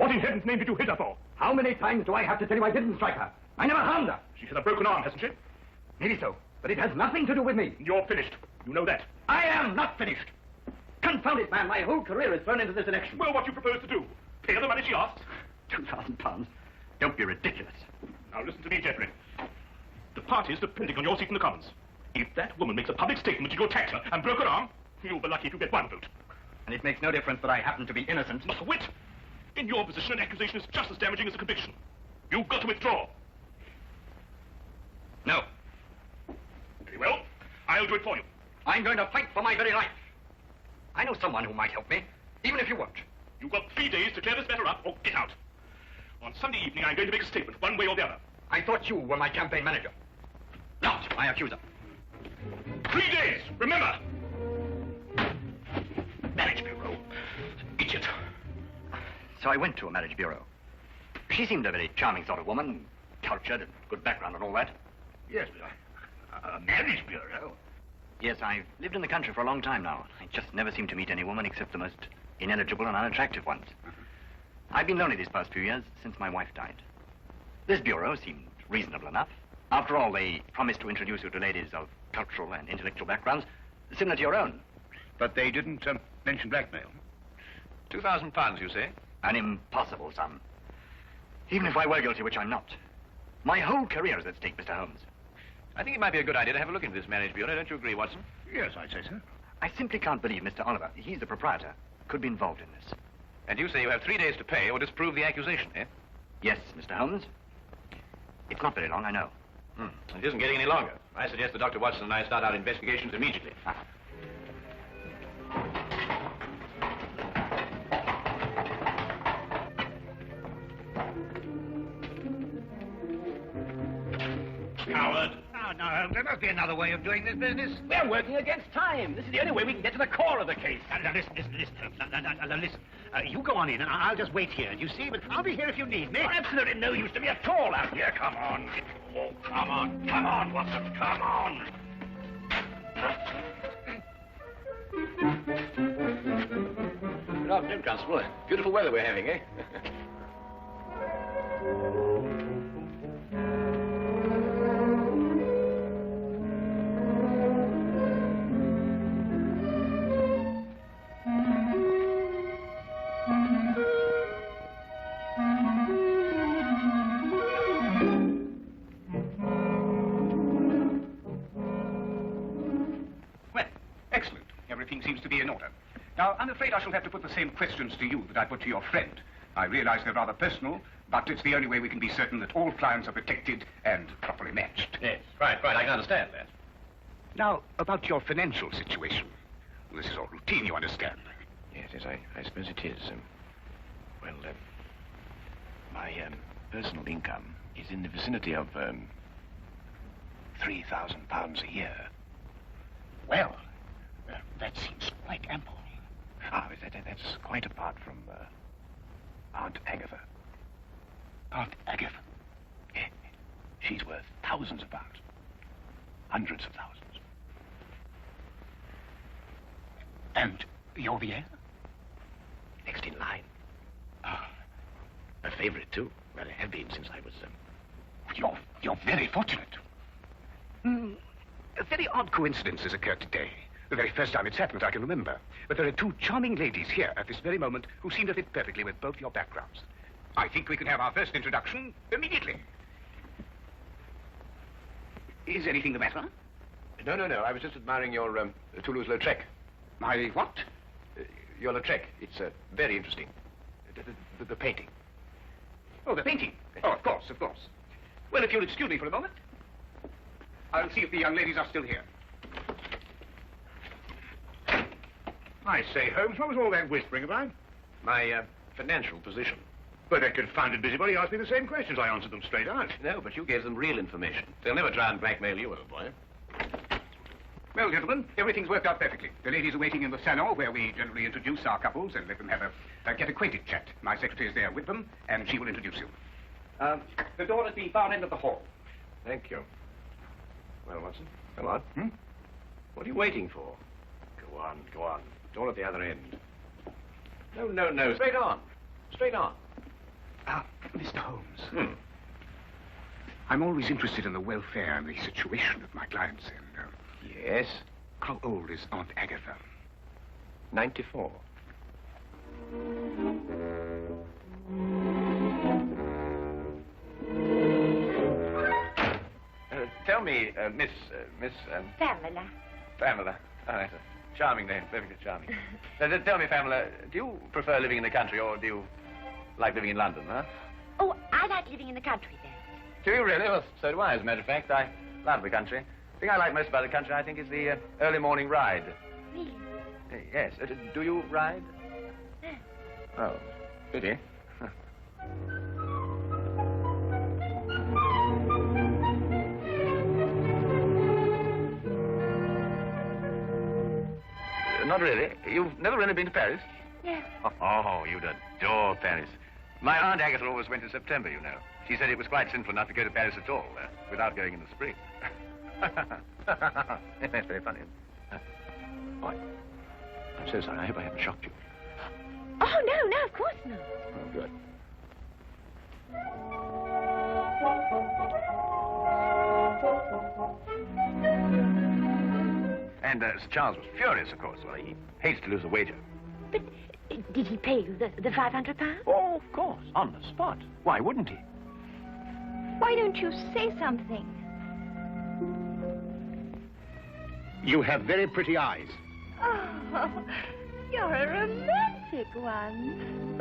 What in heaven's name did you hit her for? How many times do I have to tell you I didn't strike her? I never harmed her. She has a broken arm, hasn't she? Maybe so, but it has nothing to do with me. You're finished. You know that. I am not finished. Confound it, man. My whole career is thrown into this election. Well, what do you propose to do? Pay her the money she asks? £2,000? Don't be ridiculous. Now listen to me, Jeffrey. The party's depending on your seat in the Commons. If that woman makes a public statement that you attacked her and broke her arm, you'll be lucky if you get one vote. And it makes no difference that I happen to be innocent. Not a whit. In your position, an accusation is just as damaging as a conviction. You've got to withdraw. No. Very well. I'll do it for you. I'm going to fight for my very life. I know someone who might help me, even if you won't. You've got 3 days to clear this matter up or get out. On Sunday evening, I'm going to make a statement, one way or the other. I thought you were my campaign manager, not my accuser. 3 days, remember! Marriage bureau. Idiot. So I went to a marriage bureau. She seemed a very charming sort of woman, cultured and good background and all that. Yes, but a marriage bureau? Yes, I've lived in the country for a long time now. I just never seem to meet any woman except the most ineligible and unattractive ones. I've been lonely these past few years since my wife died. This bureau seemed reasonable enough. After all, they promised to introduce you to ladies of cultural and intellectual backgrounds similar to your own. But they didn't mention blackmail. £2,000, you say? An impossible sum. Even if I were guilty, which I'm not. My whole career is at stake, Mr. Holmes. I think it might be a good idea to have a look into this marriage bureau. Don't you agree, Watson? Yes, I'd say so. I simply can't believe Mr. Oliver, he's the proprietor, could be involved in this. And you say you have 3 days to pay or disprove the accusation, eh? Yes, Mr. Holmes. It's not very long, I know. It isn't getting any longer. I suggest that Dr. Watson and I start our investigations immediately. Coward. Oh, no, Holmes, there must be another way of doing this business. We're working against time. This is the only way we can get to the core of the case. Now, listen, Holmes. Now, listen. You go on in, and I'll just wait here. You see, but I'll be here if you need me. You're absolutely no use to me at all out here. Come on. Oh, come on, Watson, come on. Good afternoon, Constable. Beautiful weather we're having, eh? Now, I'm afraid I shall have to put the same questions to you that I put to your friend. I realize they're rather personal, but it's the only way we can be certain that all clients are protected and properly matched. Yes, right, I can understand that. Now, about your financial situation. This is all routine, you understand. Yes, I suppose it is. My personal income is in the vicinity of £3,000 a year. Well, that seems quite ample. That's quite apart from Aunt Agatha. Aunt Agatha? Yeah, she's worth thousands of pounds. Hundreds of thousands. And you're the heir? Next in line. A favorite, too. Well, I have been since I was... You're very fortunate. A very odd coincidence has occurred today. The very first time it's happened I can remember. But there are two charming ladies here at this very moment who seem to fit perfectly with both your backgrounds. I think we can have our first introduction immediately. Is anything the matter? No. I was just admiring your Toulouse-Lautrec. My what? Your Lautrec. It's very interesting. The painting. Oh, the painting? Oh, of course. Well, if you'll excuse me for a moment, I'll see if the young ladies are still here. I say, Holmes, what was all that whispering about? My financial position. But that confounded busybody asked me the same questions. I answered them straight out. No, but you gave them real information. They'll never try and blackmail you, old boy. Well, gentlemen, everything's worked out perfectly. The ladies are waiting in the salon where we generally introduce our couples and let them have a get-acquainted chat. My secretary is there with them, and she will introduce you. The door is the far end of the hall. Thank you. Well, Watson, come on. What are you waiting for? Go on. Door at the other end. No. Straight on. Mr. Holmes. I'm always interested in the welfare and the situation of my clients. And, Yes? how old is Aunt Agatha? 94. Tell me, Miss... Pamela. Pamela. Oh, that's a charming name, perfectly charming. Tell me, Pamela, do you prefer living in the country or do you like living in London, huh? Oh, I like living in the country then. Do you really? Well, so do I, as a matter of fact. I love the country. The thing I like most about the country, I think, is the early morning ride. Really? Yes. Do you ride? No. Oh, pity. Not really. You've never really been to Paris? No. Oh, you'd adore Paris. My Aunt Agatha always went in September, you know. She said it was quite sinful not to go to Paris at all, without going in the spring. That's very funny. Oh, I'm so sorry. I hope I haven't shocked you. Oh, no, of course not. Oh, good. And Sir Charles was furious, of course. Well, he hates to lose a wager. But did he pay you the £500? Oh, of course. On the spot. Why wouldn't he? Why don't you say something? You have very pretty eyes. Oh, you're a romantic one.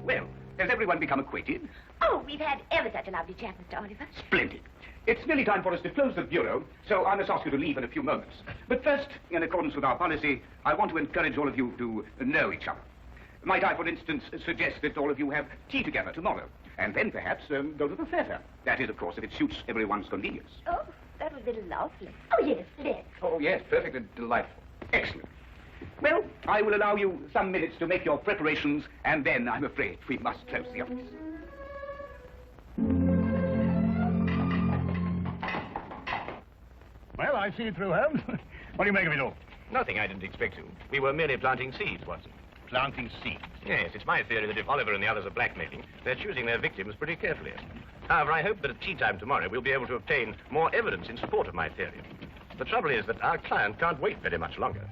Well, has everyone become acquainted? Oh, we've had ever such a lovely chat, Mr. Oliver. Splendid. It's nearly time for us to close the bureau, so I must ask you to leave in a few moments. But first, in accordance with our policy, I want to encourage all of you to know each other. Might I, for instance, suggest that all of you have tea together tomorrow, and then perhaps go to the theatre. That is, of course, if it suits everyone's convenience. Oh, that would be lovely. Oh, yes, let's. Oh, yes, perfectly delightful. Excellent. Well, I will allow you some minutes to make your preparations, and then I'm afraid we must close the office. Well, I see it through, Holmes. What do you make of it all? Nothing I didn't expect to. We were merely planting seeds, Watson. Planting seeds. Yes, it's my theory that if Oliver and the others are blackmailing, they're choosing their victims pretty carefully. However, I hope that at tea time tomorrow we'll be able to obtain more evidence in support of my theory. The trouble is that our client can't wait very much longer.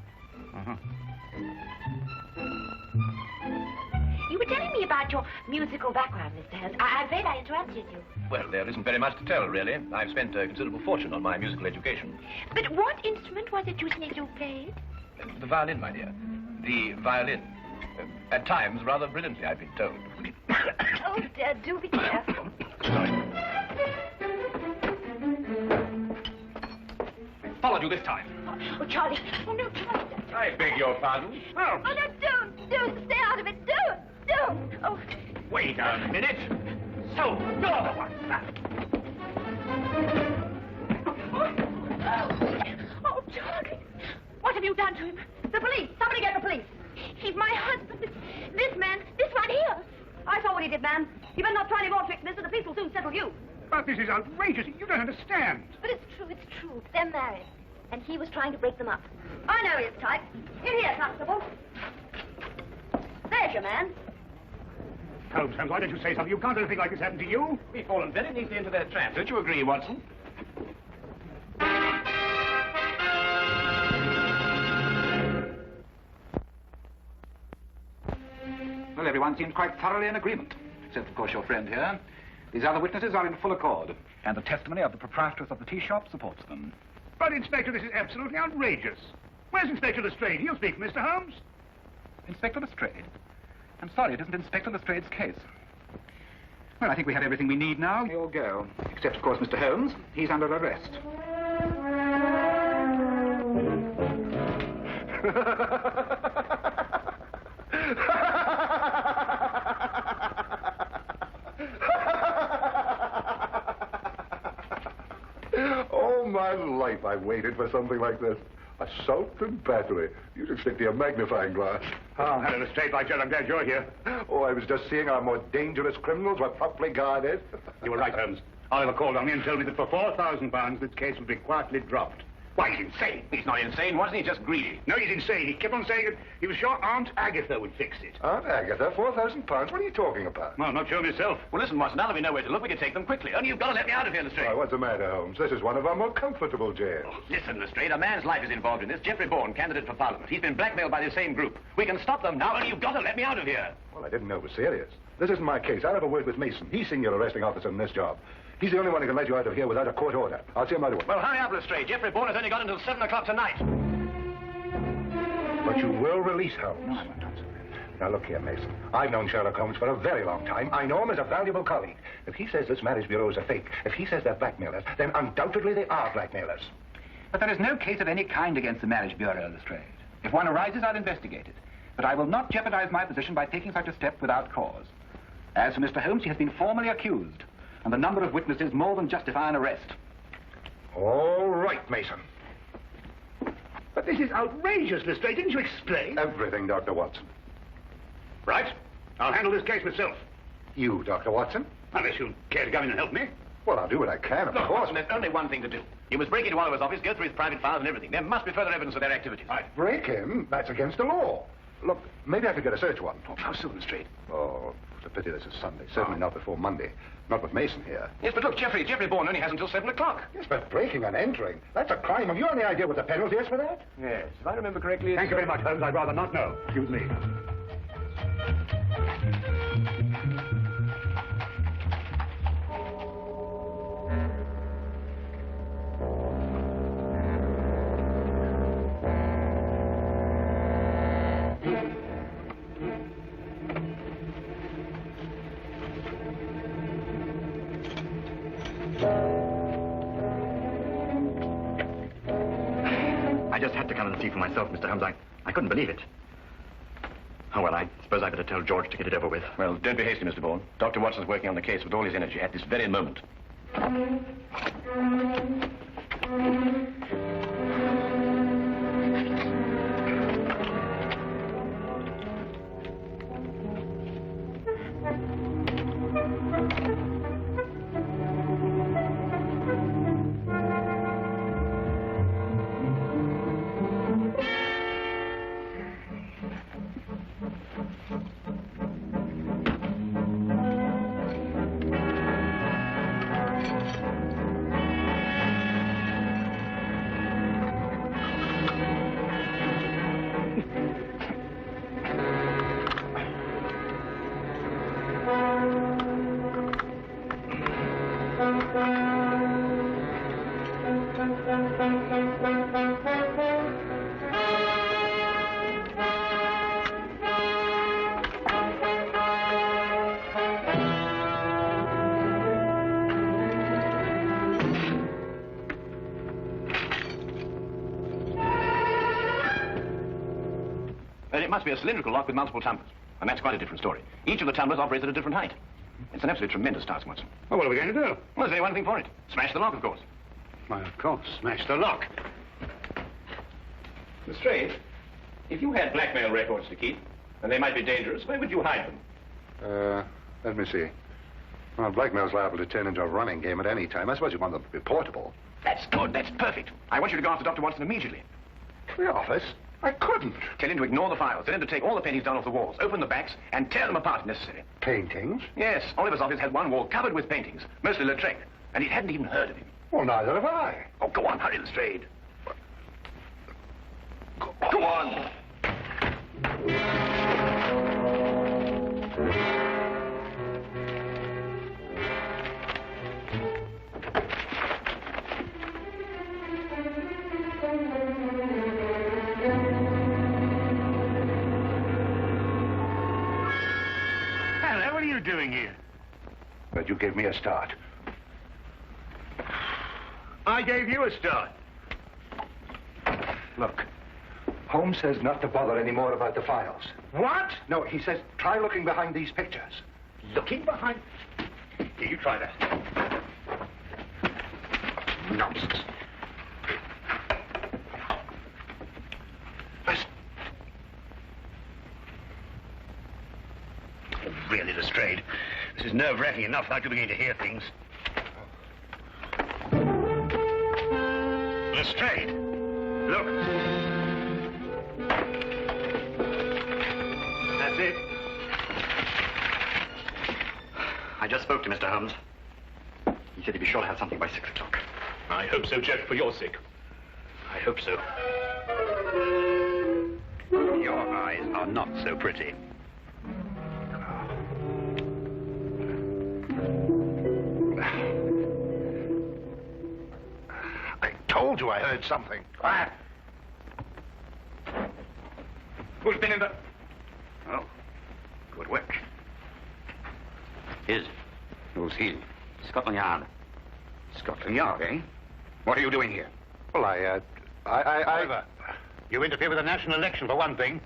You were telling me about your musical background, Mr. Holmes. I'm afraid I interrupted you. Well, there isn't very much to tell, really. I've spent a considerable fortune on my musical education. But what instrument was it you said you played? The violin, my dear. The violin. At times, rather brilliantly, I've been told. Oh, dear, do be careful. Followed you this time. Oh, Charlie. Oh, no, Charlie. I beg your pardon? Oh, no, don't. Stay out of it. Don't. Oh. Wait a minute. So, you're the one. Oh, Charlie. What have you done to him? The police. Somebody get the police. He's my husband. This man, this one here. I saw what he did, ma'am. You better not try any more tricks, miss, or the police will soon settle you. But this is outrageous. You don't understand. But it's true. They're married. And he was trying to break them up. I know his type. Here, Constable. There's your man. Holmes, why don't you say something? You can't let anything like this happen to you. We've fallen very neatly into their trap. Don't you agree, Watson? Well, everyone seems quite thoroughly in agreement. Except, of course, your friend here. These other witnesses are in full accord. And the testimony of the proprietress of the tea shop supports them. But, Inspector, this is absolutely outrageous. Where's Inspector Lestrade? He'll speak for Mr. Holmes. Inspector Lestrade? I'm sorry, it isn't Inspector Lestrade's case. Well, I think we have everything we need now. You'll go. Except, of course, Mr. Holmes. He's under arrest. All my life I waited for something like this. Assault and battery. You'd expect a magnifying glass. Oh, hello, Lestrade. By Jove, I'm glad you're here. Oh, I was just seeing our more dangerous criminals were properly guarded. You were right, Holmes. Oliver called on me and told me that for £4,000 this case would be quietly dropped. Why, he's insane. He's not insane, wasn't he? Just greedy. No, he's insane. He kept on saying that he was sure Aunt Agatha would fix it. Aunt Agatha, £4,000? What are you talking about? Well, I'm not sure myself. Well, listen, Watson, now that we know where to look, we can take them quickly. Only you've got to let me out of here, Lestrade. Why, what's the matter, Holmes? This is one of our more comfortable jails. Listen, Lestrade, a man's life is involved in this. Geoffrey Bourne, candidate for Parliament. He's been blackmailed by the same group. We can stop them now, only you've got to let me out of here. Well, I didn't know it was serious. This isn't my case. I'll have a word with Mason. He's senior arresting officer in this job. He's the only one who can let you out of here without a court order. I'll see him right away. Well, hurry up, Lestrade. Geoffrey Bourne has only got until 7 o'clock tonight. But you will release Holmes. No, I won't. Now, look here, Mason. I've known Sherlock Holmes for a very long time. I know him as a valuable colleague. If he says this marriage bureau is a fake, if he says they're blackmailers, then undoubtedly they are blackmailers. But there is no case of any kind against the marriage bureau, Lestrade. If one arises, I'll investigate it. But I will not jeopardize my position by taking such a step without cause. As for Mr. Holmes, he has been formally accused, and the number of witnesses more than justify an arrest. All right, Mason. But this is outrageous, Lestrade. Didn't you explain? Everything, Dr. Watson. Right. I'll handle this case myself. You, Dr. Watson? Unless you care to come in and help me. Well, I'll do what I can, of Look, course. Watson, there's only one thing to do. You must break into Oliver's office, go through his private files and everything. There must be further evidence of their activities. Break him? That's against the law. Look, maybe I could get a search warrant. Oh, how soon, Lestrade? Oh, it's a pity this is Sunday. Certainly not before Monday. Not with Mason here. Yes, but look, Geoffrey Bourne only has until 7 o'clock. Yes, but breaking and entering, that's a crime. Have you any idea what the penalty is for that? Yes, if I remember correctly, Thank you very much, Holmes. I'd rather not know. Excuse me. I just had to come and see for myself, Mr. Holmes. I couldn't believe it. Oh, well, I suppose I better tell George to get it over with. Well, don't be hasty, Mr. Bourne. Dr. Watson's working on the case with all his energy at this very moment. It must be a cylindrical lock with multiple tumblers. And that's quite a different story. Each of the tumblers operates at a different height. It's an absolutely tremendous task, Watson. Well, what are we going to do? Well, there's only one thing for it. Smash the lock, of course. Why, of course. Smash the lock. Lestrade, if you had blackmail records to keep, and they might be dangerous, where would you hide them? Let me see. Well, blackmail's liable to turn into a running game at any time. I suppose you want them to be portable. That's good. That's perfect. I want you to go after Dr. Watson immediately. The office? I couldn't. Tell him to ignore the files. Tell him to take all the paintings down off the walls, open the backs, and tear them apart if necessary. Paintings? Yes, Oliver's office had one wall covered with paintings, mostly Lautrec, and he hadn't even heard of him. Well, neither have I. Oh, go on, hurry, Lestrade. Go on. Hello, what are you doing here? But you gave me a start. I gave you a start. Look, Holmes says not to bother anymore about the files. What? No, he says try looking behind these pictures. Looking behind... Here, you try that. Nonsense. Oh, really, Lestrade. This is nerve-wracking enough without you beginning to hear things. Lestrade. Look. That's it. I just spoke to Mr. Holmes. He said he'd be sure to have something by 6 o'clock. I hope so, Jeff, for your sake. I hope so. Your eyes are not so pretty. I told you I heard something. Quiet. Who's been in the... Oh, good work. His. Who's he? Scotland Yard. Scotland Yard, eh? What are you doing here? Well, Oliver, you interfere with the national election, for one thing.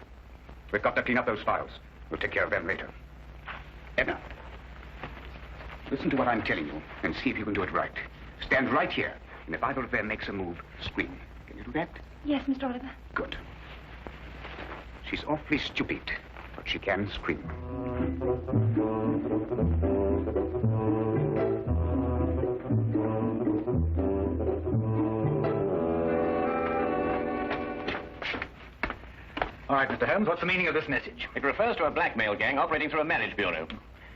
We've got to clean up those files. We'll take care of them later. Edna, listen to what I'm telling you and see if you can do it right. Stand right here, and if either of them makes a move, scream. Can you do that? Yes, Mr. Oliver. Good. She's awfully stupid, but she can scream. All right, Mr. Holmes, what's the meaning of this message? It refers to a blackmail gang operating through a marriage bureau.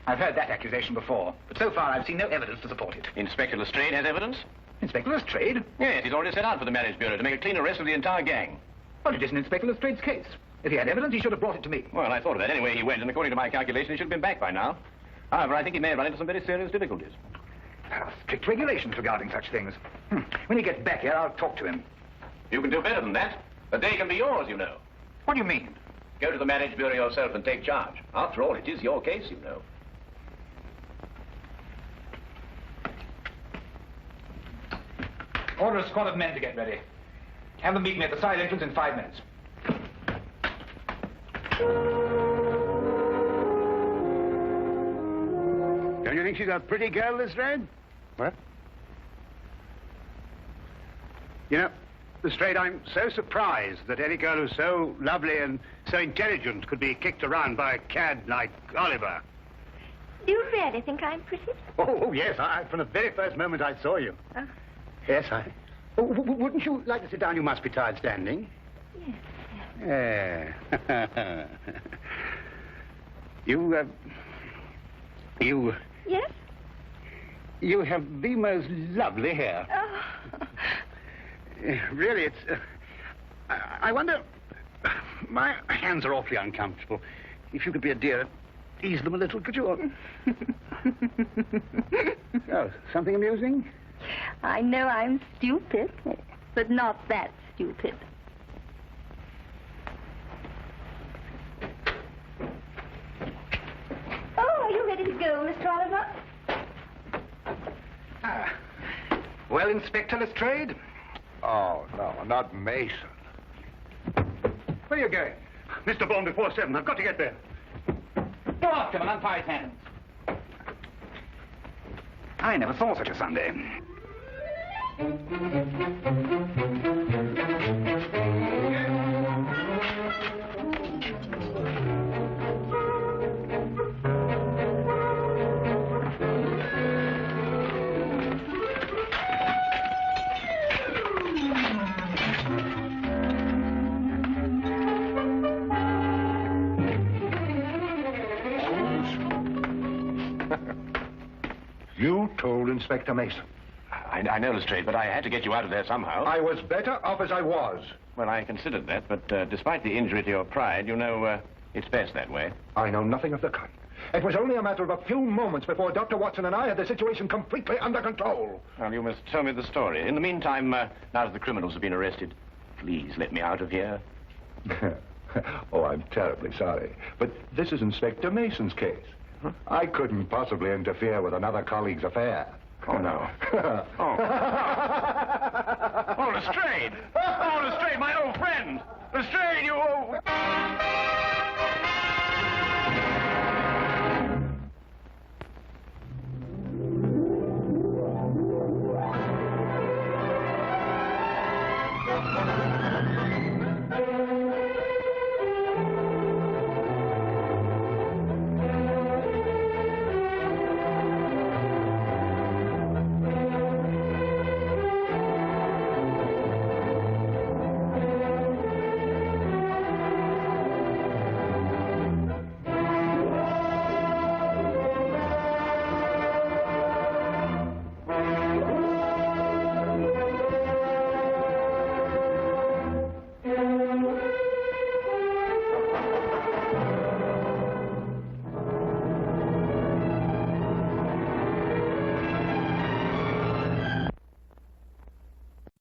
I've heard that accusation before, but so far I've seen no evidence to support it. Inspector Lestrade has evidence? Inspector Lestrade? Yes, he's already set out for the marriage bureau to make a clean arrest of the entire gang. Well, it isn't Inspector Lestrade's case. If he had evidence, he should have brought it to me. Well, I thought of that. Anyway, he went, and according to my calculation, he should have been back by now. However, I think he may have run into some very serious difficulties. There are strict regulations regarding such things. When he gets back here, I'll talk to him. You can do better than that. The day can be yours, you know. What do you mean? Go to the marriage bureau yourself and take charge. After all, it is your case, you know. Order a squad of men to get ready. Have them meet me at the side entrance in 5 minutes. Don't you think she's a pretty girl, Lestrade? What? You know, Lestrade, I'm so surprised that any girl who's so lovely and so intelligent could be kicked around by a cad like Oliver. Do you really think I'm pretty? Oh, yes, from the very first moment I saw you. Yes, Oh, wouldn't you like to sit down? You must be tired standing. Yes. Yeah. You... Yes? You have the most lovely hair. Oh. Really, it's... I wonder... My hands are awfully uncomfortable. If you could be a dear and ease them a little, could you? Oh, something amusing? I know I'm stupid, but not that stupid. Oh, are you ready to go, Mr. Oliver? Well, Inspector Lestrade? Oh, no, not Mason. Where are you going? Mr. Bond before 7. I've got to get there. Go after him and untie his hands. I never saw such a Sunday. You told Inspector Mason. I know, Lestrade, but I had to get you out of there somehow. I was better off as I was. Well, I considered that, but despite the injury to your pride, you know, it's best that way. I know nothing of the kind. It was only a matter of a few moments before Dr. Watson and I had the situation completely under control. Well, you must tell me the story. In the meantime, now that the criminals have been arrested, please let me out of here. Oh, I'm terribly sorry. But this is Inspector Mason's case. Huh? I couldn't possibly interfere with another colleague's affair. Oh, no. Oh.